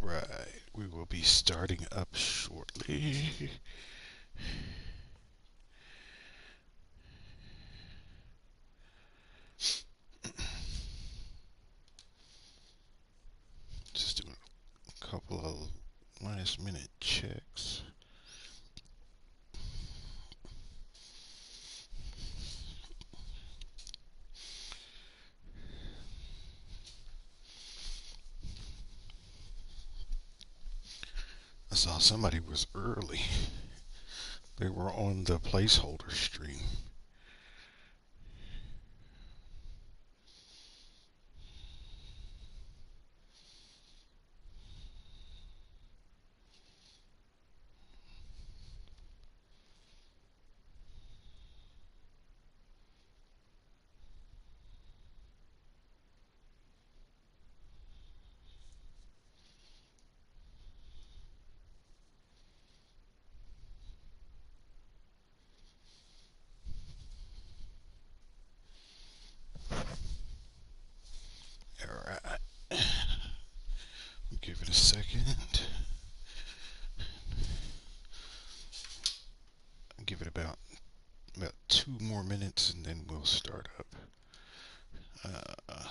Right, we will be starting up shortly. Just doing a couple of last minute checks. I saw somebody was early. They were on the placeholder stream. Alright, give it a second. Give it about 2 more minutes and then we'll start up. Uh,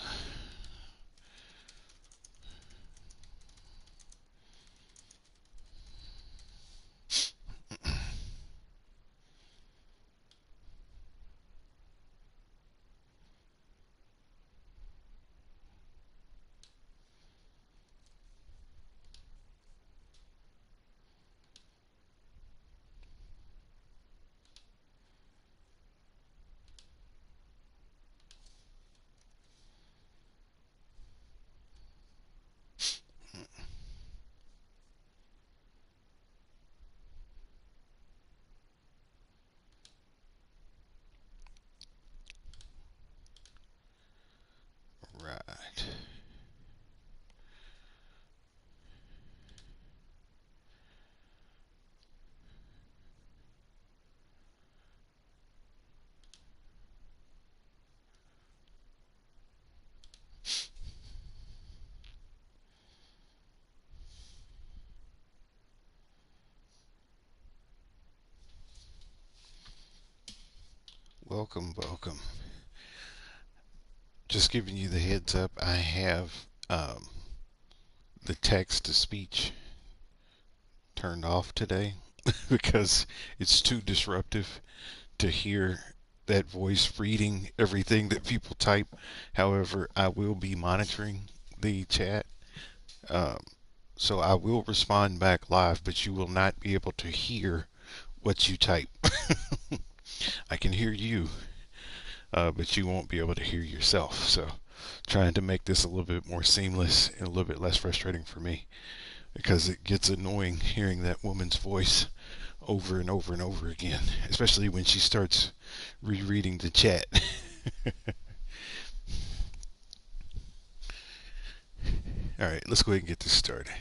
right. Welcome, welcome. Just giving you the heads up, I have the text to speech turned off today because it's too disruptive to hear that voice reading everything that people type. However, I will be monitoring the chat. Um, so I will respond back live, but you will not be able to hear what you type. I can hear you, but you won't be able to hear yourself. So trying to make this a little bit more seamless and a little bit less frustrating for me because it gets annoying hearing that woman's voice over and over and over again, especially when she starts rereading the chat. All right, let's go ahead and get this started.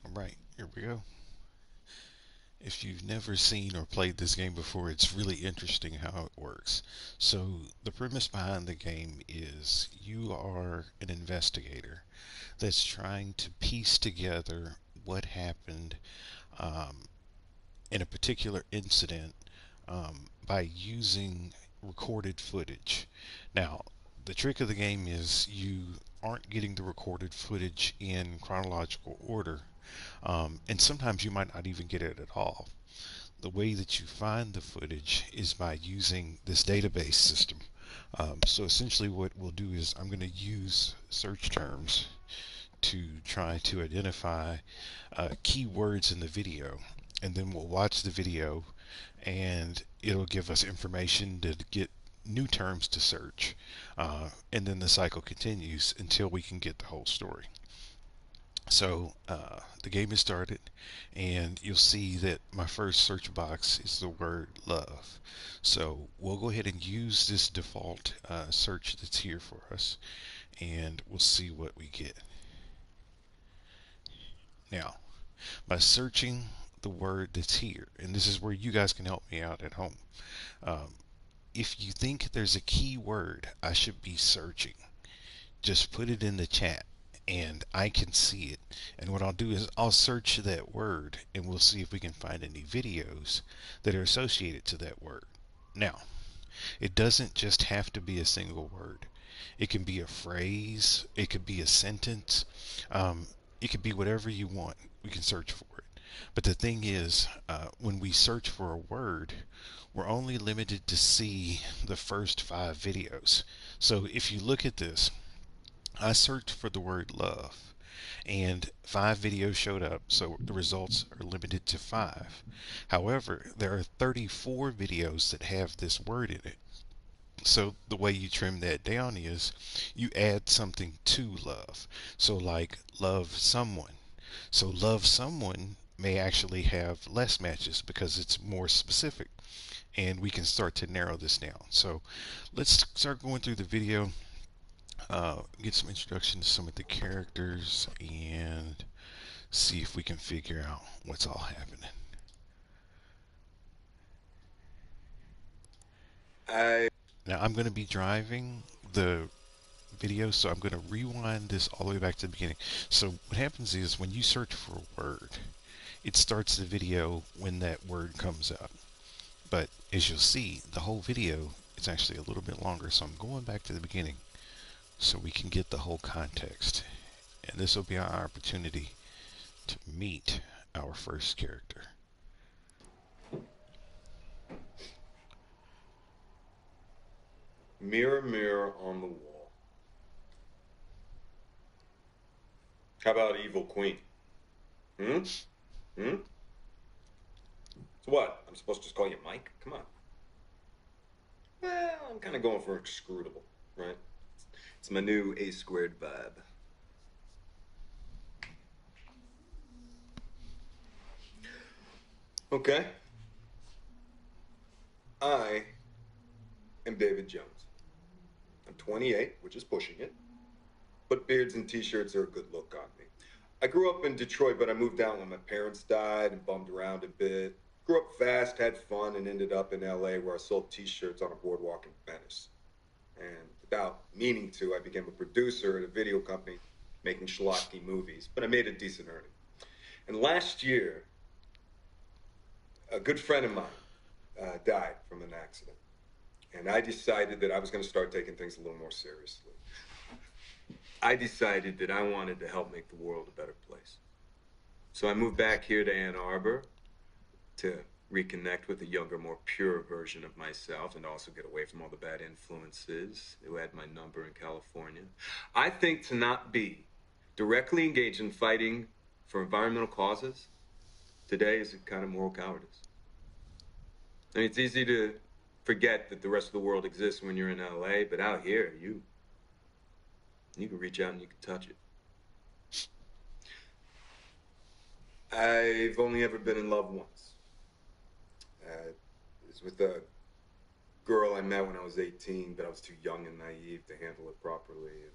All right, here we go. If you've never seen or played this game before, it's really interesting how it works. So, the premise behind the game is you are an investigator that's trying to piece together what happened um, in a particular incident by using recorded footage. Now, The trick of the game is you aren't getting the recorded footage in chronological order, and sometimes you might not even get it at all. The way that you find the footage is by using this database system. So essentially what we'll do is I'm going to use search terms to try to identify keywords in the video, and then we'll watch the video and it'll give us information to get new terms to search, and then the cycle continues until we can get the whole story. So the game is started, and you'll see that my first search box is the word love. So we'll go ahead and use this default search that's here for us, and we'll see what we get. Now, by searching the word that's here, and this is where you guys can help me out at home. Um, if you think there's a key word I should be searching, just put it in the chat and I can see it. And what I'll do is I'll search that word and we'll see if we can find any videos that are associated to that word. Now, it doesn't just have to be a single word. It can be a phrase, it could be a sentence, um, it could be whatever you want. We can search for it. But the thing is, when we search for a word, we're only limited to see the first 5 videos. So if you look at this, I searched for the word love and 5 videos showed up, so the results are limited to 5. However, there are 34 videos that have this word in it. So the way you trim that down is you add something to love. So like love someone. So love someone may actually have less matches because it's more specific, and we can start to narrow this down. So let's start going through the video, get some introduction to some of the characters, and see if we can figure out what's all happening. Now I'm going to be driving the video, so I'm going to rewind this all the way back to the beginning. So what happens is when you search for a word, it starts the video when that word comes up. But as you'll see, the whole video is actually a little bit longer, so I'm going back to the beginning so we can get the whole context. And this will be our opportunity to meet our first character. Mirror, mirror on the wall. How about evil queen? Hmm? Hmm? So what? I'm supposed to just call you Mike? Come on. Well, I'm kind of going for inscrutable, right? It's my new A squared vibe. Okay. I am David Jones. I'm 28, which is pushing it, but beards and t-shirts are a good look on me. I grew up in Detroit, but I moved out when my parents died and bummed around a bit. Grew up fast, had fun, and ended up in LA where I sold t-shirts on a boardwalk in Venice. And without meaning to, I became a producer at a video company making schlocky movies, but I made a decent earning. And last year, a good friend of mine died from an accident. And I decided that I was going to start taking things a little more seriously. I decided that I wanted to help make the world a better place. So I moved back here to Ann Arbor to reconnect with a younger, more pure version of myself and also get away from all the bad influences who had my number in California. I think to not be directly engaged in fighting for environmental causes today is a kind of moral cowardice. I mean, it's easy to forget that the rest of the world exists when you're in LA, but out here, you can reach out and you can touch it. I've only ever been in love once. It was with a girl I met when I was 18, but I was too young and naive to handle it properly. And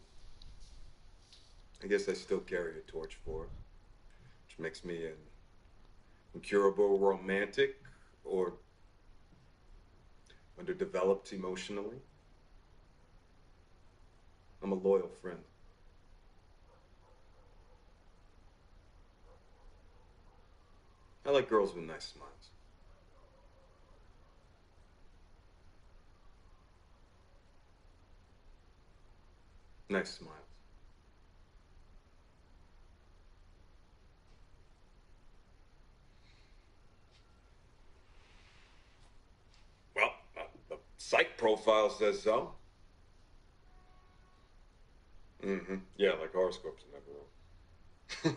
I guess I still carry a torch for her, which makes me an incurable romantic or underdeveloped emotionally. I'm a loyal friend. I like girls with nice smiles. Nice smiles. Well, the psych profile says so. Mm-hmm. Yeah, like horoscopes are never wrong.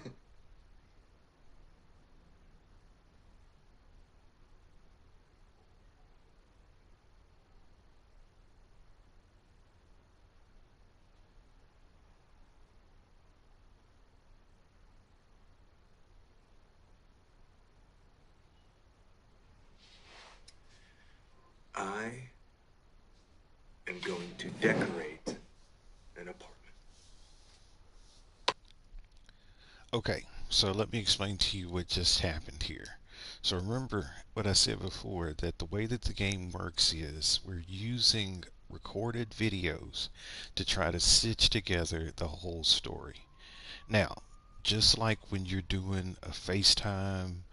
I am going to decorate an apartment. Okay, so let me explain to you what just happened here. So remember what I said before, that the way that the game works is we're using recorded videos to try to stitch together the whole story. Now, just like when you're doing a FaceTime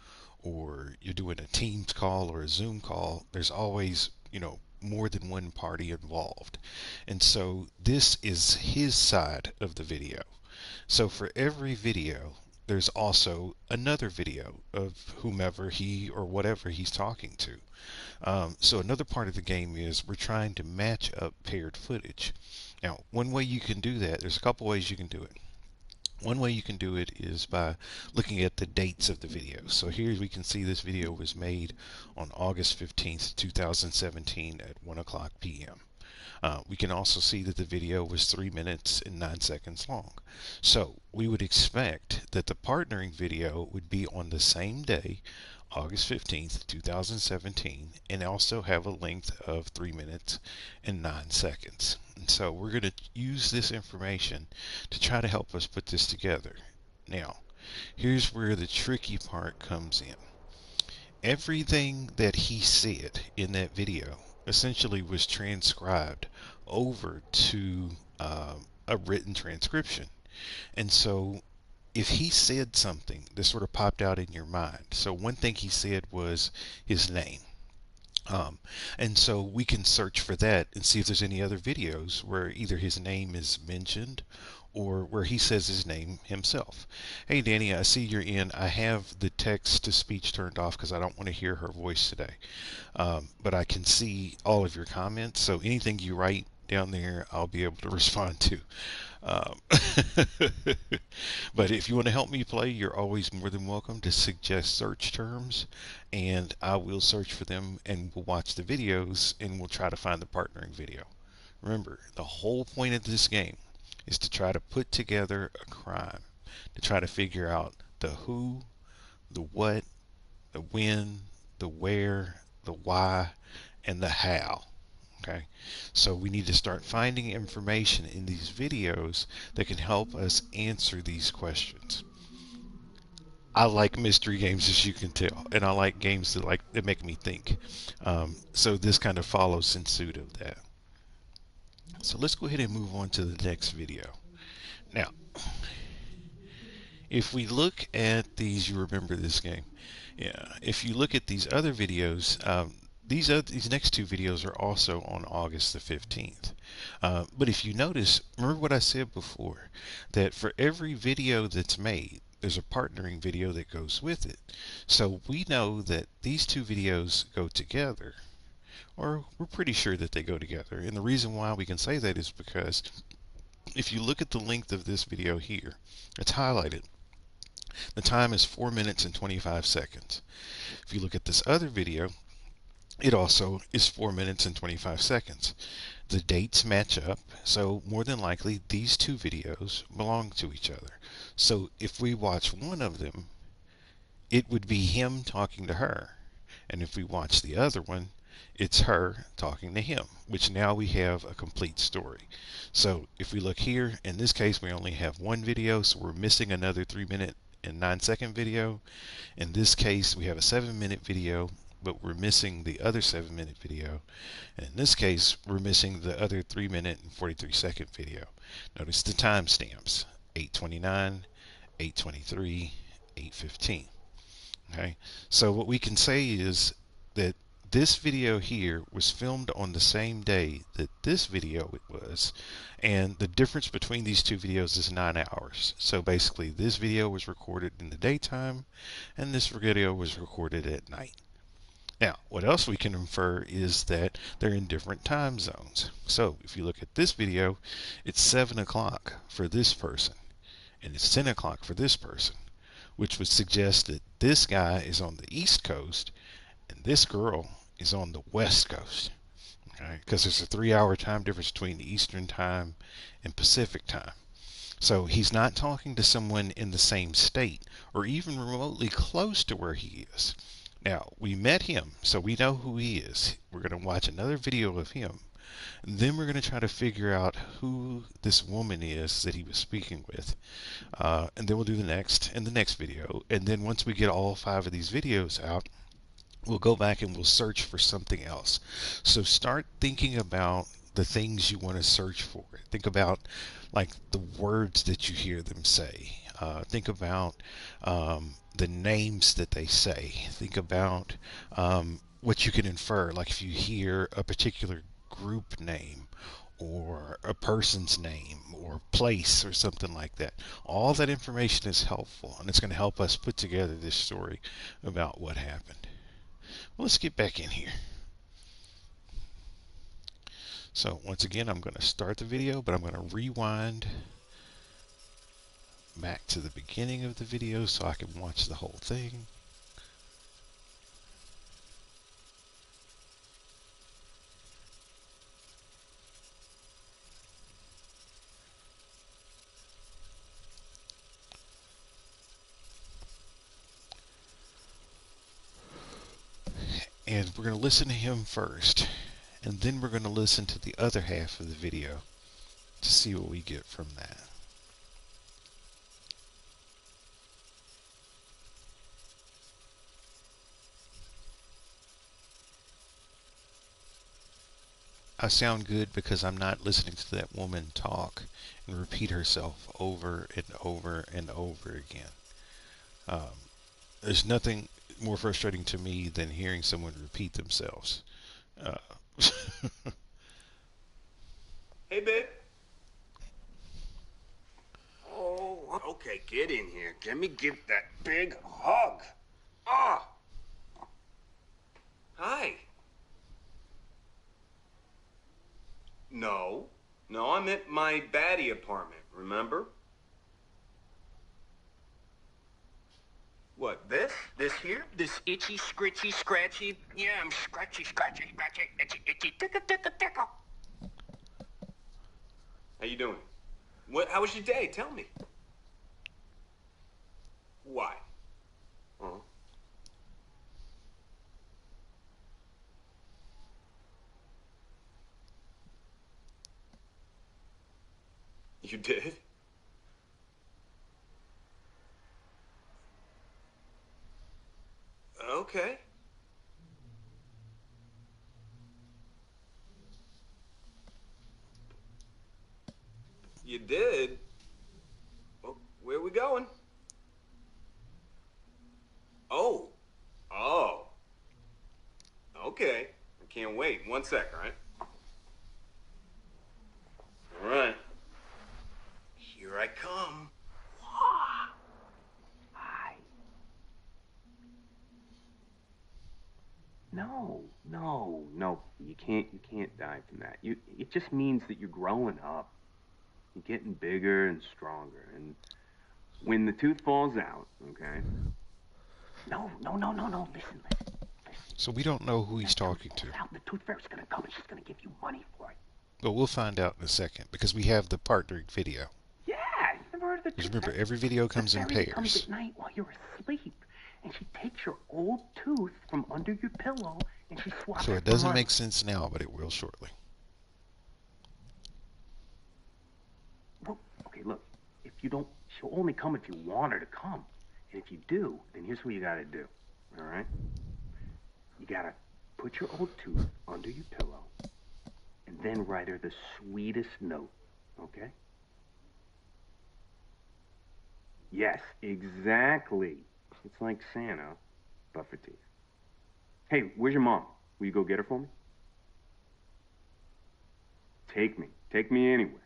or you're doing a Teams call or a Zoom call, there's always, more than one party involved. And so this is his side of the video. So for every video, there's also another video of whomever he or whatever he's talking to. So another part of the game is we're trying to match up paired footage. Now, one way you can do that, there's a couple ways you can do it. One way you can do it is by looking at the dates of the video. So here we can see this video was made on August 15th, 2017 at 1 o'clock p.m. We can also see that the video was 3 minutes and 9 seconds long. So we would expect that the partnering video would be on the same day, August 15th, 2017, and also have a length of 3 minutes and 9 seconds. And so we're going to use this information to try to help us put this together. Now, here's where the tricky part comes in. Everything that he said in that video essentially was transcribed over to a written transcription. And so if he said something that sort of popped out in your mind, so one thing he said was his name. Um, and so we can search for that and see if there's any other videos where either his name is mentioned or where he says his name himself. Hey Danny, I see you're in. I have the text to speech turned off because I don't want to hear her voice today. But I can see all of your comments, so anything you write down there, I'll be able to respond to. Um, but if you want to help me play, you're always more than welcome to suggest search terms, and I will search for them and we'll watch the videos and we'll try to find the partnering video. Remember, the whole point of this game is to try to put together a crime, to try to figure out the who, the what, the when, the where, the why, and the how. Okay, so we need to start finding information in these videos that can help us answer these questions. I like mystery games, as you can tell, and I like games that make me think. So this kind of follows in suit of that. So let's go ahead and move on to the next video. Now, if we look at these, you remember this game. Yeah. If you look at these other videos, these next two videos are also on August the 15th. But if you notice, remember what I said before, that for every video that's made, there's a partnering video that goes with it. So we know that these two videos go together, or we're pretty sure that they go together. And the reason why we can say that is because if you look at the length of this video here, it's highlighted. The time is 4 minutes and 25 seconds. If you look at this other video, it also is 4 minutes and 25 seconds. The dates match up, so more than likely these two videos belong to each other. So if we watch one of them, it would be him talking to her. And if we watch the other one, it's her talking to him, which now we have a complete story. So if we look here, in this case, we only have one video, so we're missing another 3 minute and 9 second video. In this case, we have a 7 minute video, but we're missing the other 7 minute video. And in this case, we're missing the other 3 minute and 43 second video. Notice the timestamps, 8:29, 8:23, 8:15. Okay, so what we can say is that This video here was filmed on the same day that this video was, and the difference between these two videos is 9 hours. So basically, this video was recorded in the daytime, and this video was recorded at night. Now, what else we can infer is that they're in different time zones. So if you look at this video, it's 7 o'clock for this person, and it's 10 o'clock for this person, which would suggest that this guy is on the East Coast and this girl is on the West Coast. Okay? Because there's a 3 hour time difference between Eastern time and Pacific time. So he's not talking to someone in the same state or even remotely close to where he is. Now, we met him, so we know who he is. We're going to watch another video of him. And then we're going to try to figure out who this woman is that he was speaking with. And then we'll do the next and the next video. And then once we get all 5 of these videos out, we'll go back and we'll search for something else. So start thinking about the things you want to search for. Think about like the words that you hear them say. Think about the names that they say. Think about what you can infer. Like if you hear a particular group name or a person's name or place or something like that. All that information is helpful, and it's going to help us put together this story about what happened. Well, let's get back in here. So once again, I'm going to start the video, but I'm going to rewind back to the beginning of the video so I can watch the whole thing. And we're going to listen to him first, and then we're going to listen to the other half of the video to see what we get from that. I sound good because I'm not listening to that woman talk and repeat herself over and over and over again. There's nothing more frustrating to me than hearing someone repeat themselves. Uh, Hey, babe. Oh, okay, get in here. Let me give that big hug. Ah! Hi. No. No, I'm at my baddie apartment, remember? What, this? This here? This itchy, scritchy, scratchy? Yeah, I'm scratchy, scratchy, scratchy, itchy, itchy, tickle, tickle, tickle. How you doing? How was your day? Tell me. Why? Uh-huh. You did? Okay. You did? Well, where are we going? Oh. Oh. Okay. I can't wait. 1 sec, all right? All right. Here I come. Hi. No, no, no. You can't die from that. It just means that you're growing up. You're getting bigger and stronger. And when the tooth falls out, okay? No, no, no, no, no. Listen, listen. so we don't know who he's That tooth talking falls to. out, and the tooth fairy's gonna come and she's gonna give you money for it. But we'll find out in a second because we have the partnering video. Yeah, you never heard of the Because tooth remember, fairy? every video It's the comes in fairy that comes pairs. at night while you're asleep. And she takes your old tooth from under your pillow and she swaps So it it for doesn't money. make sense now, but it will shortly. Well, okay, look. If you don't, she'll only come if you want her to come. And if you do, then here's what you gotta do. All right? You gotta put your old tooth under your pillow and then write her the sweetest note. Okay? Yes, exactly. It's like Santa, but for teeth. Hey, where's your mom? Will you go get her for me? Take me. Take me anywhere.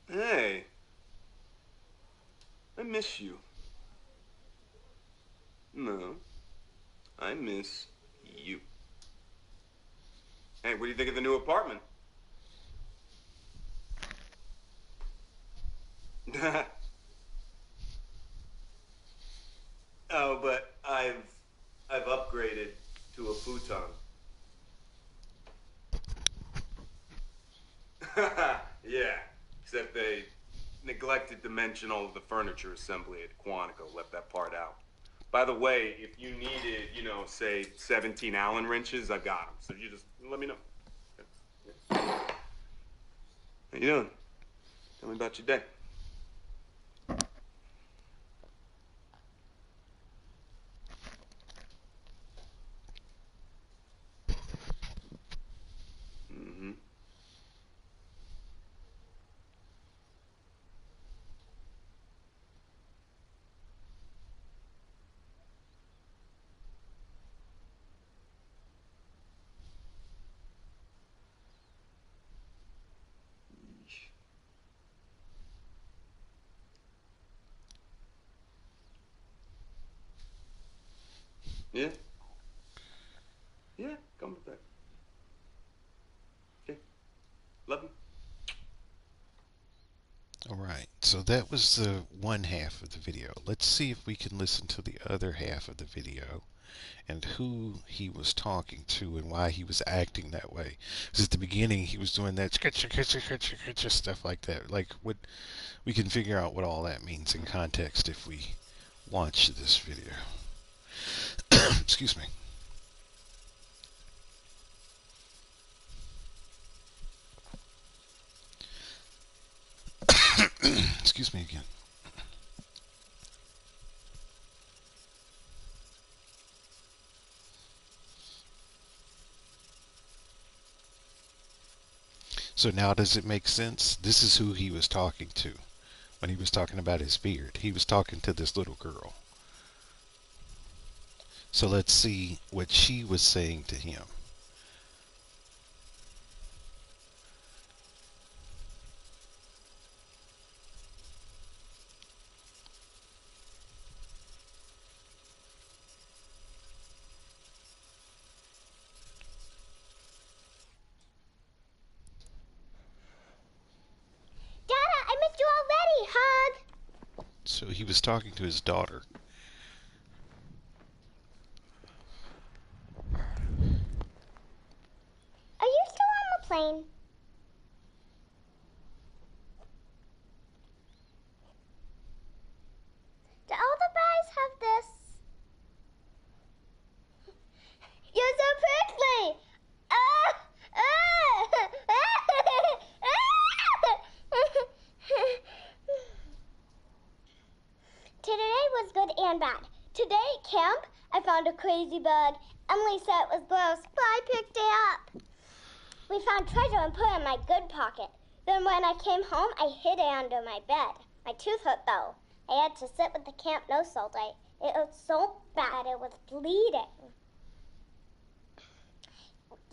Hey, I miss you. No, I miss you. Hey, what do you think of the new apartment? Oh, but I've upgraded to a futon. Yeah, except they neglected to mention all of the furniture assembly at Quantico. Left that part out. By the way, if you needed, say 17 Allen wrenches, I've got them. So you just let me know. How you doing? Tell me about your day. Mm-hmm. Yeah? Yeah, come with that. Okay. Love you. All right, so that was the one half of the video. Let's see if we can listen to the other half of the video and who he was talking to and why he was acting that way. Because at the beginning he was doing that stuff like that. Like what we can figure out what all that means in context if we watch this video. Excuse me. Excuse me again. So now does it make sense? This is who he was talking to when he was talking about his beard. He was talking to this little girl. So let's see what she was saying to him. Dada, I missed you already. Hug. So he was talking to his daughter. Are you still on the plane? Do all the guys have this? You're so prickly. Today was good and bad. Today at camp, I found a crazy bug. Emily said it was gross, but I picked it up. We found treasure and put it in my good pocket. Then when I came home, I hid it under my bed. My tooth hurt though. I had to sit with the camp nurse all day. It was so bad it was bleeding.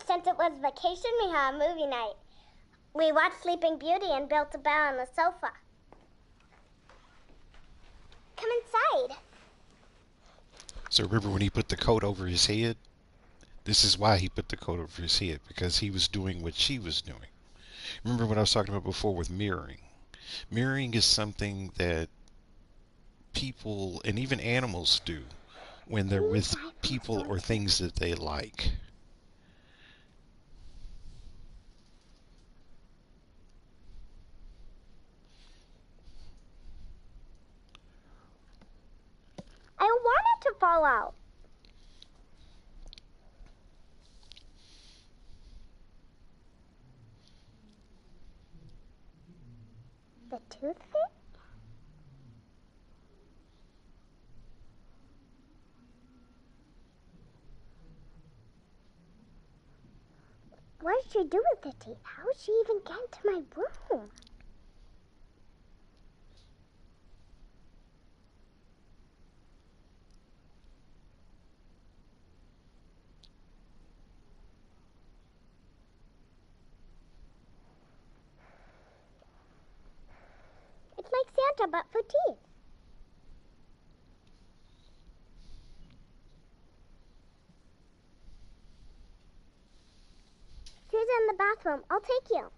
Since it was vacation, we had a movie night. We watched Sleeping Beauty and built a bed on the sofa. Come inside. So remember when he put the coat over his head? This is why he put the coat over his head, because he was doing what she was doing. Remember what I was talking about before with mirroring. Mirroring is something that people and even animals do when they're with people or things that they like. I want it to fall out. The toothpick? what did she do with the tape? How did she even get into my room? It's like Santa, but for teeth. She's in the bathroom. I'll take you.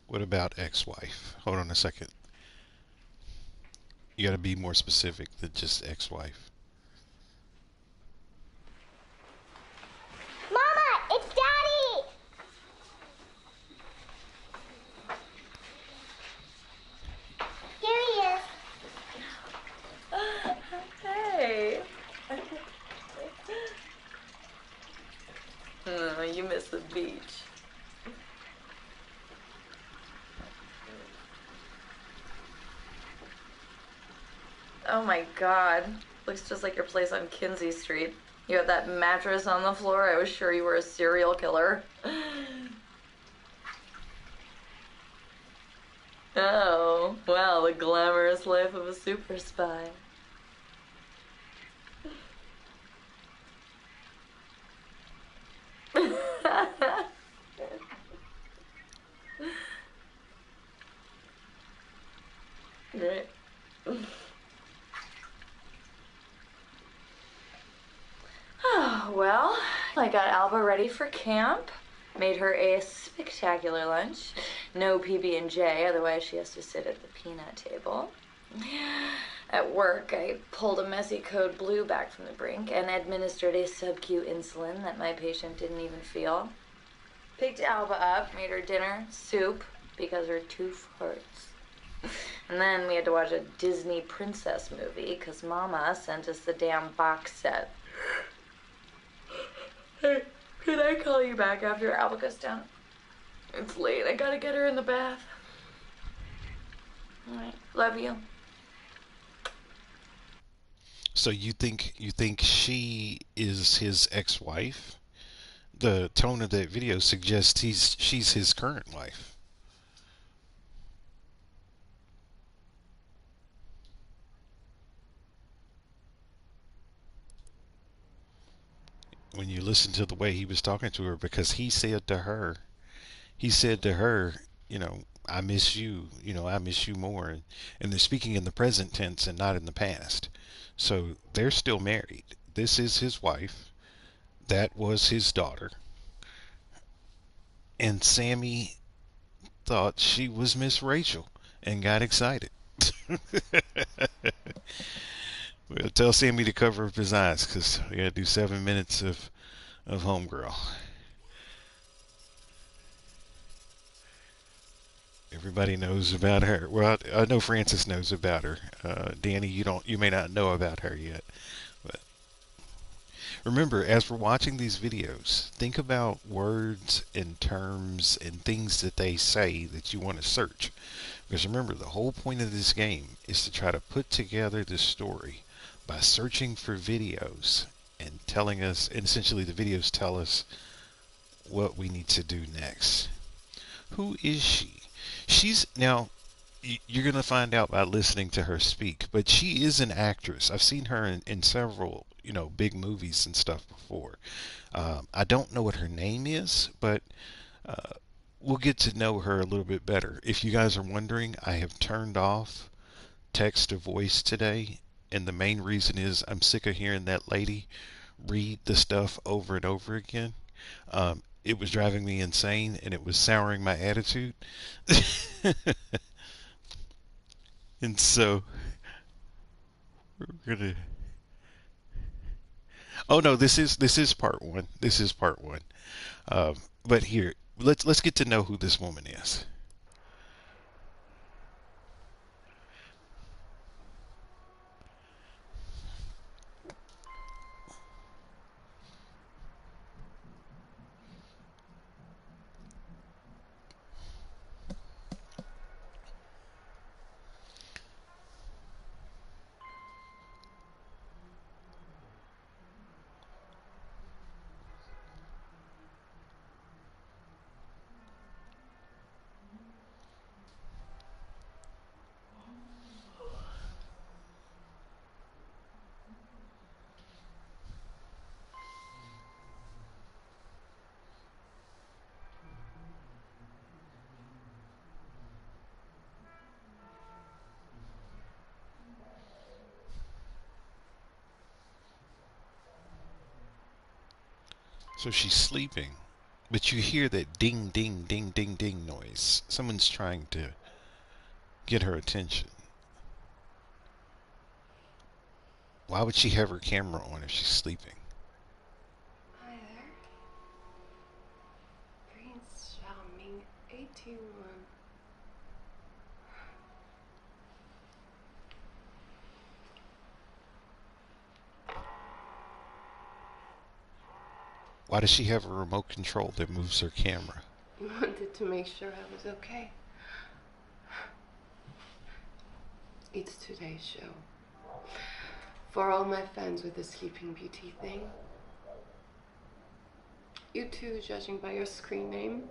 What about ex-wife? Hold on a second. You gotta be more specific than just ex-wife. Mama, it's Daddy! Here he is. Hey. Oh, you miss the beach. Oh my God. Looks just like your place on Kinsey Street. You have that mattress on the floor. I was sure you were a serial killer. Oh, well, the glamorous life of a super spy. Great. Oh, well, I got Alba ready for camp. Made her a spectacular lunch. No PB&J, otherwise she has to sit at the peanut table. At work, I pulled a messy code blue back from the brink and administered a sub-Q insulin that my patient didn't even feel. Picked Alba up, made her dinner, soup, because her tooth hurts. And then we had to watch a Disney princess movie because Mama sent us the damn box set. Hey, can I call you back after Alba goes down? It's late. I gotta get her in the bath. All right. Love you. So you think she is his ex-wife? The tone of that video suggests she's his current wife. When you listen to the way he was talking to her, because he said to her, I miss you, I miss you more. And they're speaking in the present tense and not in the past. So they're still married. This is his wife. That was his daughter. And Sammy thought she was Miss Rachel and got excited. Well, tell Sammy to cover up his eyes because we got to do 7 minutes of Homegirl. Everybody knows about her. Well, I know Francis knows about her. Danny, you may not know about her yet. But remember, as we're watching these videos, think about words and terms and things that they say that you want to search. Because remember, the whole point of this game is to try to put together the story by searching for videos and telling us, and essentially the videos tell us what we need to do next. Who is she? Now, you're going to find out by listening to her speak, but she is an actress. I've seen her in several, big movies and stuff before. I don't know what her name is, but we'll get to know her a little bit better. If you guys are wondering, I have turned off text to voice today, and the main reason is I'm sick of hearing that lady read the stuff over and over again. It was driving me insane, and it was souring my attitude. And so we're gonna. Oh no, this is part one. This is part one. But here, let's get to know who this woman is. So she's sleeping, but you hear that ding, ding, ding, ding, ding noise. Someone's trying to get her attention. Why would she have her camera on if she's sleeping? Hi there. Prince Charming 81. Why does she have a remote control that moves her camera? Wanted to make sure I was okay. It's today's show. For all my fans with the Sleeping Beauty thing. You two, judging by your screen name.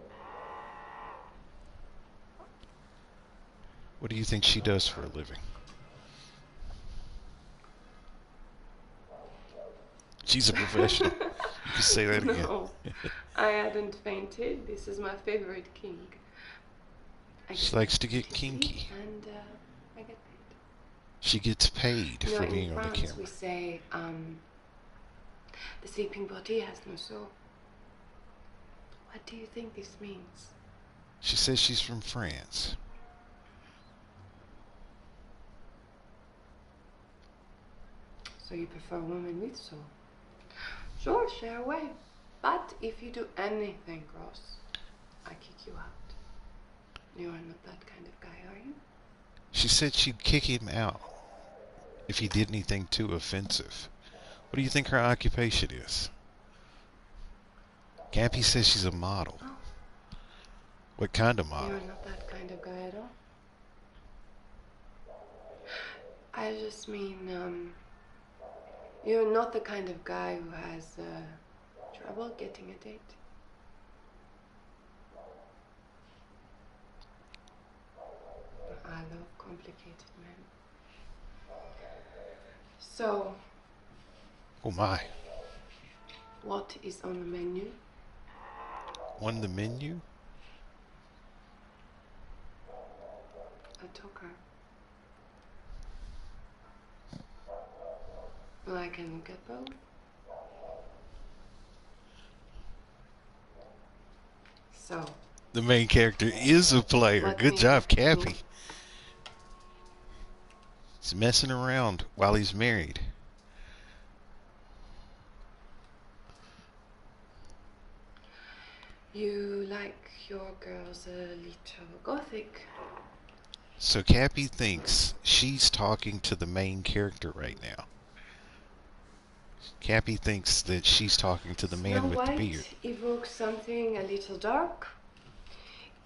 What do you think she does for a living? She's a professional. You can say that again. No, I hadn't fainted. This is my favorite king. She likes to get kinky. And I get paid. She gets paid for In being on the France, camera. we say, the sleeping body has no soul. What do you think this means? She says she's from France. So you prefer a woman with soul? Sure, share away. But if you do anything gross, I kick you out. You are not that kind of guy, are you? She said she'd kick him out if he did anything too offensive. What do you think her occupation is? Gappy says she's a model. Oh. What kind of You model? are not that kind of guy at all. I just mean, you're not the kind of guy who has trouble getting a date. I love complicated men. So, Oh my. what is on the menu? On the menu? A talker. Well, I can look at both. So, The main character is a player. What Good thing job, is Cappy. cool? He's messing around while he's married. you like your girls a little gothic. So Cappy thinks she's talking to the main character right now. Cappy thinks that she's talking to the man Snow with the White beard. evokes something a little dark.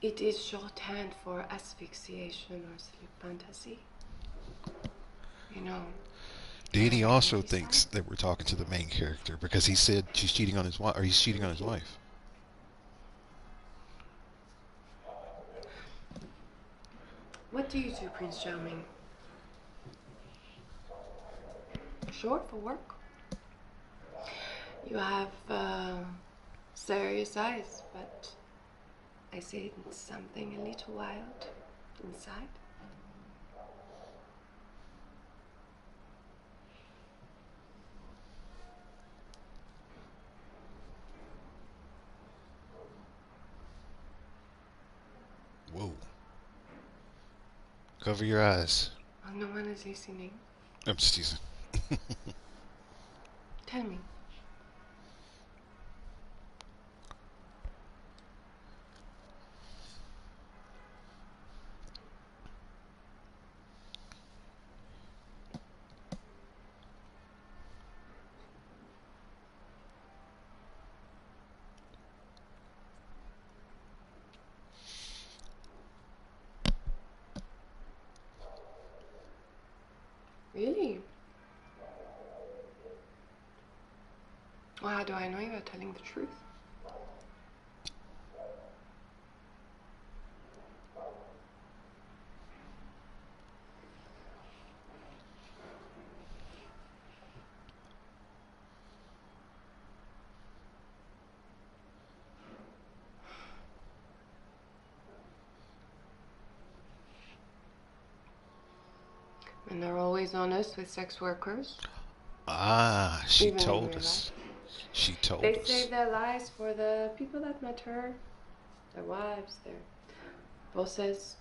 It is shorthand for asphyxiation or sleep fantasy. You know. Danny I also decide. thinks that we're talking to the main character because he said she's cheating on his wife, or he's cheating on his wife. What do you do, Prince Charming? Short for work. You have serious eyes, but I see something a little wild inside. Whoa. Cover your eyes. Well, no one is listening. I'm just teasing. Tell me. Really? Well, how do I know you're telling the truth? And they're always honest with sex workers. Ah, she Even in told real us. She told They us. saved their lives for the people that met her, their wives, their bosses.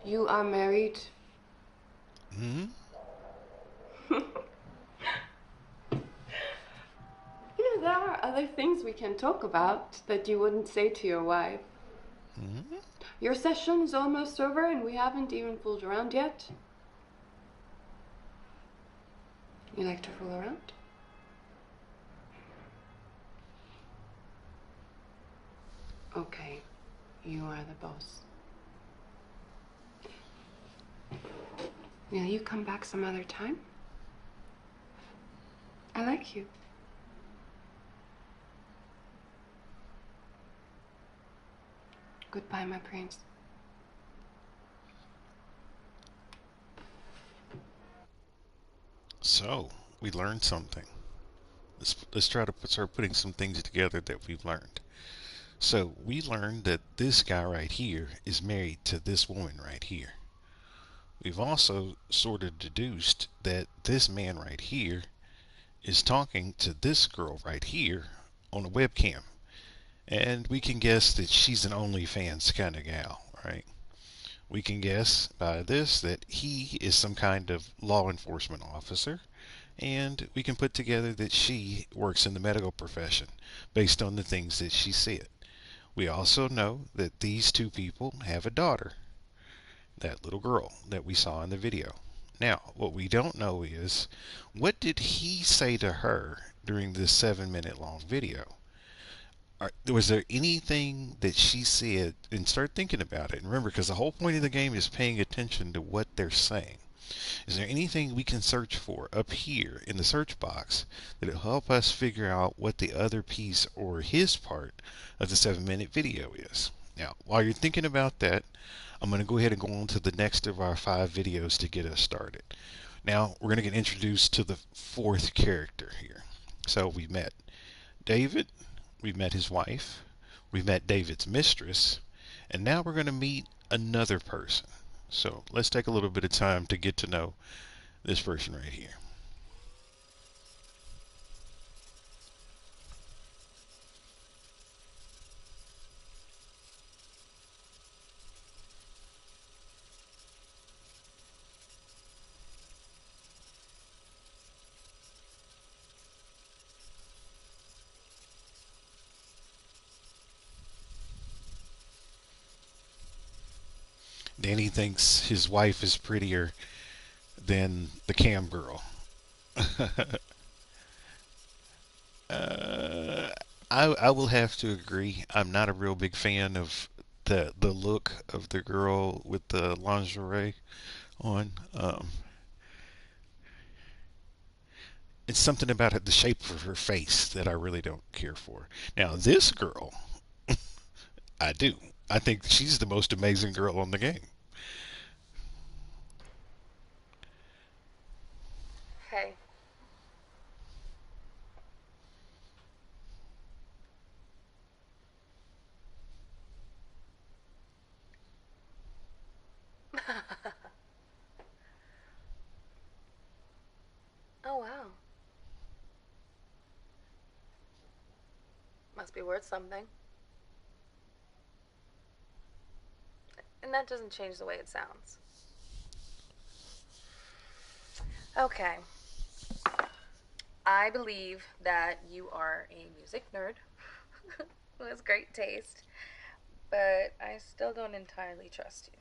You are married. Hmm? You know, there are other things we can talk about that you wouldn't say to your wife. Hmm? Your session is almost over and we haven't even fooled around yet. You like to fool around? Okay, you are the boss. Will you come back some other time? I like you. Goodbye, my prince. So, we learned something. Let's try to start putting some things together that we've learned. So, we learned that this guy right here is married to this woman right here. We've also sort of deduced that this man right here is talking to this girl right here on a webcam. And we can guess that she's an OnlyFans kind of gal, right? We can guess by this that he is some kind of law enforcement officer, and we can put together that she works in the medical profession based on the things that she said. We also know that these two people have a daughter, that little girl that we saw in the video. Now, what we don't know is what did he say to her during this 7 minute long video? Was there anything that she said? And start thinking about it. And remember, because the whole point of the game is paying attention to what they're saying. Is there anything we can search for up here in the search box that will help us figure out what the other piece or his part of the 7 minute video is? Now, while you're thinking about that, I'm going to go ahead and go on to the next of our 5 videos to get us started. Now, we're going to get introduced to the fourth character here. So we met David, we met his wife, we met David's mistress, and now we're going to meet another person. So let's take a little bit of time to get to know this person right here. Danny thinks his wife is prettier than the cam girl. uh, I will have to agree. I'm not a real big fan of the look of the girl with the lingerie on. It's something about it, the shape of her face that I really don't care for. Now this girl, I do. I think she's the most amazing girl on the game. Hey. Oh, wow. Must be worth something. And that doesn't change the way it sounds. Okay. I believe that you are a music nerd who has great taste, but I still don't entirely trust you.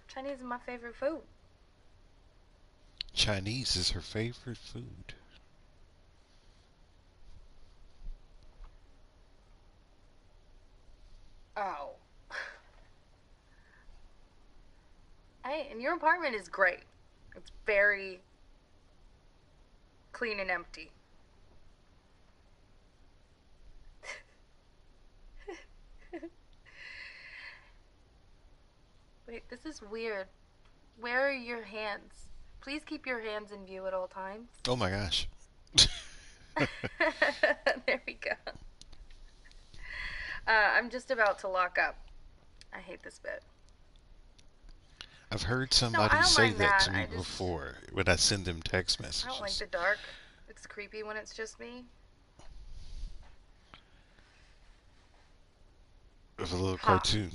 Chinese is my favorite food. Chinese is her favorite food. Oh. Hey, and your apartment is great. It's very clean and empty. Wait, this is weird. Where are your hands? Please keep your hands in view at all times. Oh my gosh. There we go. I'm just about to lock up. I hate this bit. I've heard No, somebody I don't say mind that that. to me before when I send them text I don't like messages. the dark. It's creepy when it's just me. Of a little Ha. cartoon.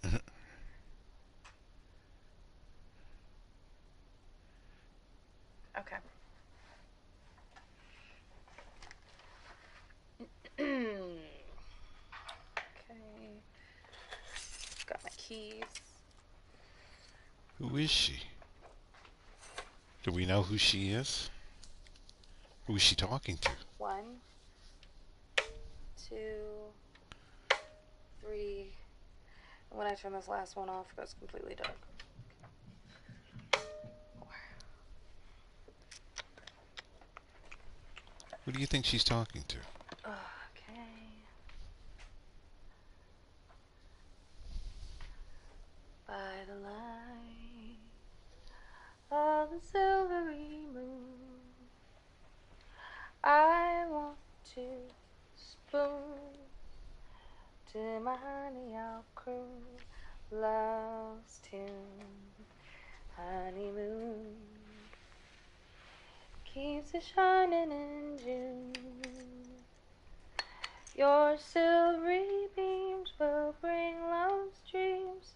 Okay. Okay. Got my keys. Who is she? Do we know who she is? Who is she talking to? 1, 2, 3. And when I turn this last one off, it goes completely dark. 4. Who do you think she's talking to? Okay. By the light of the silvery moon, I want to spoon to my honey I'll croon love's tune. Honeymoon keeps it shining in June. Your silvery beams will bring love's dreams.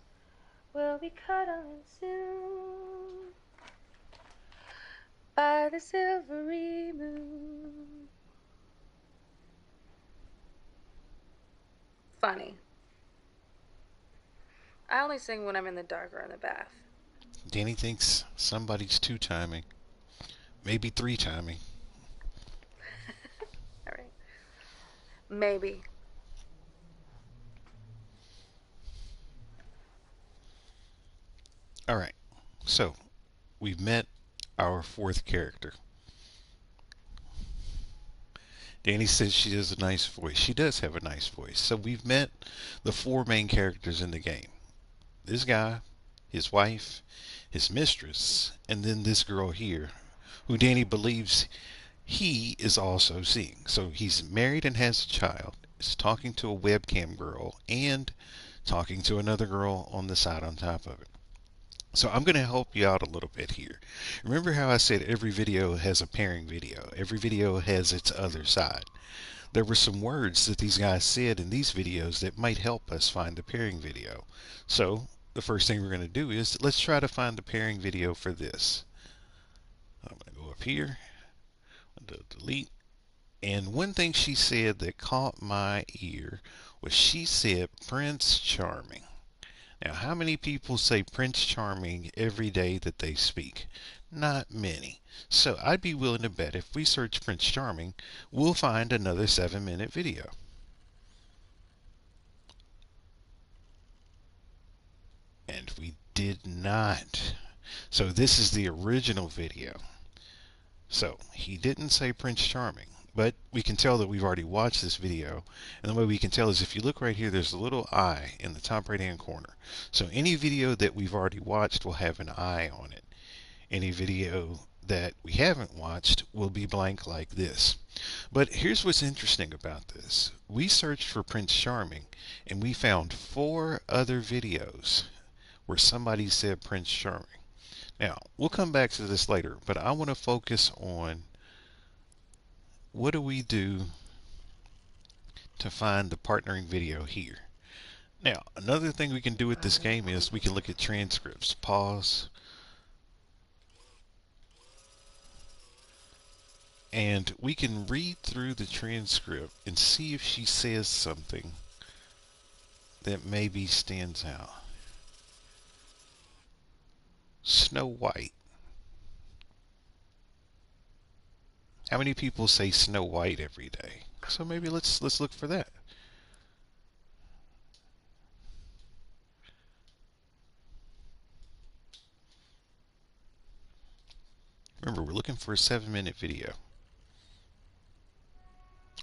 We'll be cuddling soon by the silvery moon. Funny. I only sing when I'm in the dark or in the bath. Danny thinks somebody's two-timing. Maybe three-timing. All right. Maybe. Alright, so we've met our fourth character. Danny says she has a nice voice. She does have a nice voice. So we've met the four main characters in the game. This guy, his wife, his mistress, and then this girl here, who Danny believes he is also seeing. So he's married and has a child, is talking to a webcam girl, and talking to another girl on the side on top of it. So I'm going to help you out a little bit here. Remember how I said every video has a pairing video? Every video has its other side. There were some words that these guys said in these videos that might help us find the pairing video. So the first thing we're going to do is let's try to find the pairing video for this. I'm going to go up here, delete. And one thing she said that caught my ear was she said Prince Charming. Now, how many people say Prince Charming every day that they speak? Not many. So I'd be willing to bet if we search Prince Charming, we'll find another 7-minute video. And we did not. So this is the original video. So he didn't say Prince Charming, but we can tell that we've already watched this video. And the way we can tell is if you look right here, there's a little eye in the top right hand corner. So any video that we've already watched will have an eye on it. Any video that we haven't watched will be blank like this. But here's what's interesting about this. We searched for Prince Charming and we found 4 other videos where somebody said Prince Charming. Now, we'll come back to this later, but I want to focus on what do we do to find the partnering video here. Now, another thing we can do with this game is we can look at transcripts. Pause. And we can read through the transcript and see if she says something that maybe stands out. Snow White. How many people say Snow White every day? So maybe let's look for that. Remember, we're looking for a 7-minute video.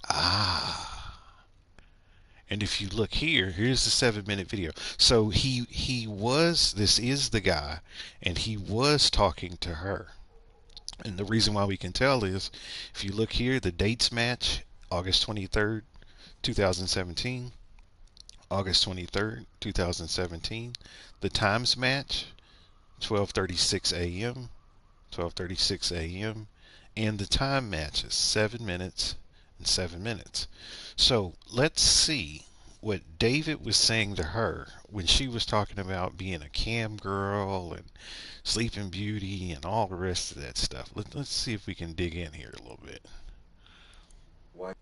Ah. And if you look here, here's the 7-minute video. So this is the guy, and he was talking to her. And the reason why we can tell is, if you look here, the dates match: August 23rd, 2017, August 23rd, 2017. The times match: 12:36 a.m., 12:36 a.m., and the time matches: 7 minutes and 7 minutes. So let's see what David was saying to her when she was talking about being a cam girl and Sleeping Beauty and all the rest of that stuff. Let's see if we can dig in here a little bit. Why?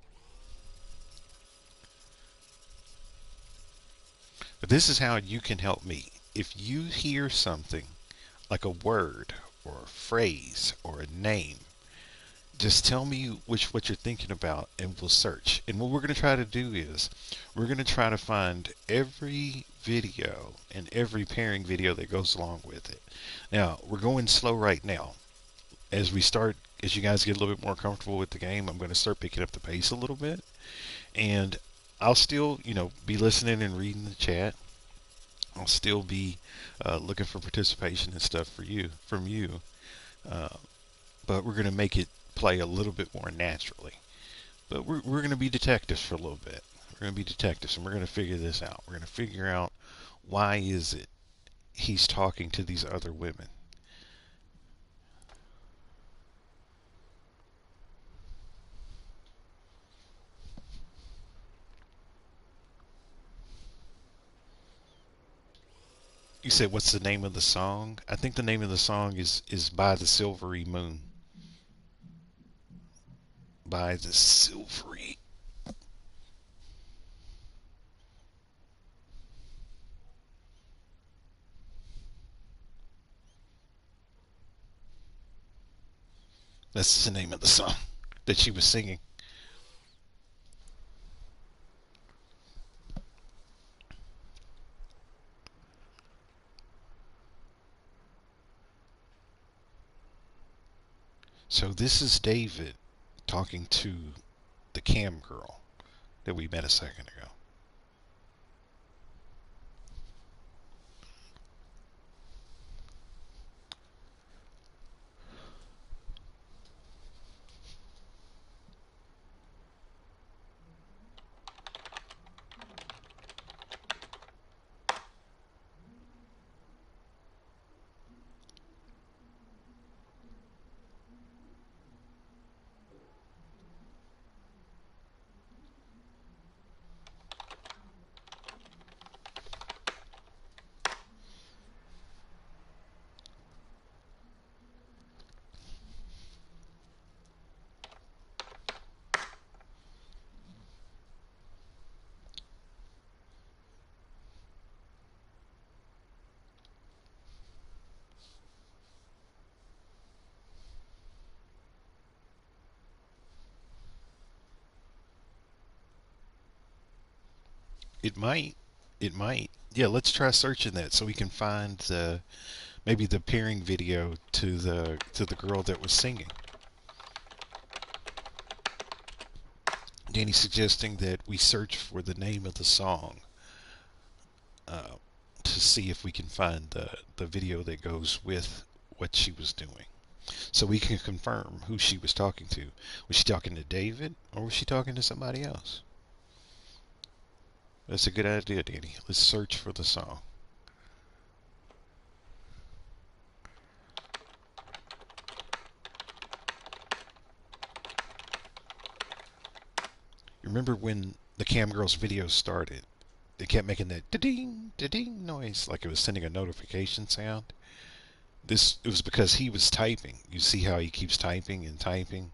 But this is how you can help me. If you hear something like a word or a phrase or a name, just tell me what you're thinking about, and we'll search. And what we're going to try to do is we're going to try to find every video and every pairing video that goes along with it. Now, we're going slow right now. As you guys get a little bit more comfortable with the game, I'm going to start picking up the pace a little bit. And I'll still, be listening and reading the chat. I'll still be looking for participation and stuff from you. But we're going to make it play a little bit more naturally. But we're going to be detectives for a little bit. We're going to be detectives, and we're going to figure this out. We're going to figure out, why is it he's talking to these other women. You said, what's the name of the song? I think the name of the song is By the Silvery Moon. By the Silvery. That's the name of the song that she was singing. So this is David talking to the cam girl that we met a second ago. It might. It might. Yeah, let's try searching that so we can find maybe the pairing video to the girl that was singing. Danny suggesting that we search for the name of the song to see if we can find the video that goes with what she was doing, so we can confirm who she was talking to. Was she talking to David, or was she talking to somebody else? That's a good idea, Danny. Let's search for the song. Remember when the Cam Girls video started? They kept making that da-ding, da-ding noise, like it was sending a notification sound. It was because he was typing. You see how he keeps typing and typing?